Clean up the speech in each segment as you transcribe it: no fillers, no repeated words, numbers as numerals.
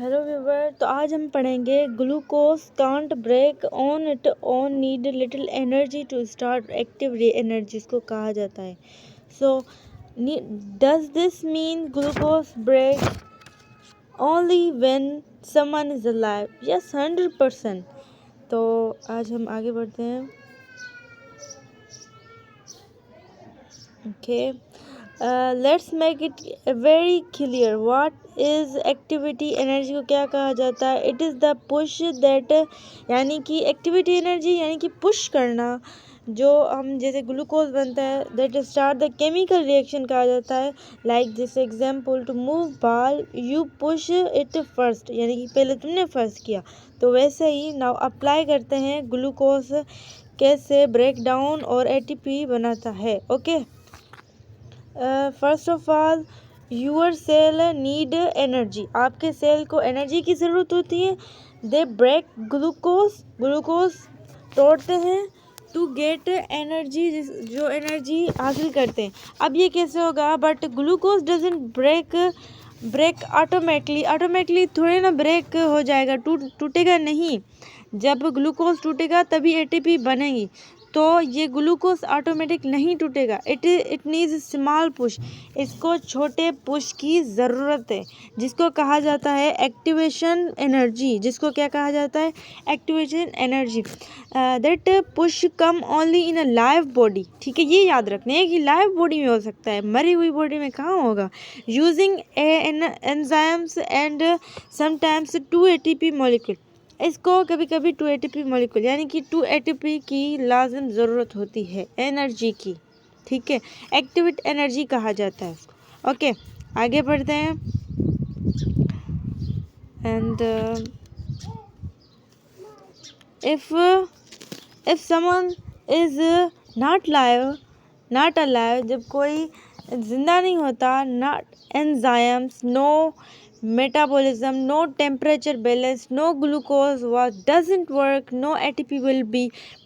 Hello viewer, तो आज हम पढ़ेंगे glucose can't break on it on need little energy to start active energy इसको कहा जाता है। So does this mean glucose break only when someone is alive? Yes, 100%। तो आज हम आगे बढ़ते हैं। Okay, let's make it very clear what is activity energy को क्या कहा जाता है। It is the push that, यानी कि एक्टिविटी एनर्जी यानी कि पुश करना, जो हम जैसे ग्लूकोज बनता है that start the chemical reaction कहा जाता है। Like this example, to move ball you push it first, यानी कि पहले तुमने फर्स्ट किया। तो वैसे ही नाउ अप्लाई करते हैं ग्लूकोज कैसे ब्रेक डाउन और एटीपी बनाता है। Okay, first of all your cell need energy, आपके सेल को एनर्जी की ज़रूरत होती है। दे ब्रेक ग्लूकोज तोड़ते हैं टू गेट एनर्जी, जो एनर्जी हासिल करते हैं। अब ये कैसे होगा? But glucose doesn't break automatically थोड़े ना ब्रेक हो जाएगा, टूटेगा नहीं। जब ग्लूकोज टूटेगा तभी एटीपी बनेगी। तो ये ग्लूकोज ऑटोमेटिक नहीं टूटेगा, इट नीड्स स्मॉल पुश, इसको छोटे पुश की ज़रूरत है, जिसको कहा जाता है एक्टिवेशन एनर्जी। जिसको क्या कहा जाता है? Activation energy. That push come only in a live body. ठीक है, ये याद रखना है कि लाइव बॉडी में हो सकता है, मरी हुई बॉडी में कहाँ होगा। Using enzymes and sometimes 2 ATP molecule, इसको कभी कभी 2 ATP मॉलिक्यूल यानी कि 2 ATP की लाजिम ज़रूरत होती है एनर्जी की। ठीक है, एक्टिवेट एनर्जी कहा जाता है इसको। ओके, आगे बढ़ते हैं। And if someone is not alive, जब कोई जिंदा नहीं होता, not enzymes, no metabolism, no temperature balance, no glucose doesn't work, no ATP will be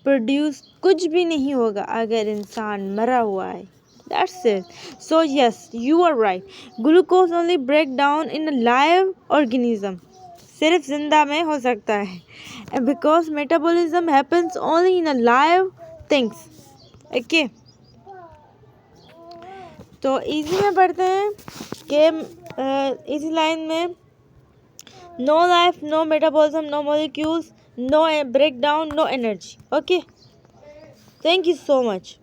produced, कुछ भी नहीं होगा अगर इंसान मरा हुआ है। That's it. So yes, you are right. Glucose only break down in a live organism. सिर्फ जिंदा में हो सकता है, because metabolism happens only in a live things. Okay. तो इजी में पढ़ते हैं कि इसी लाइन में no life, no metabolism, no molecules, no break down, no energy. Okay, thank you so much.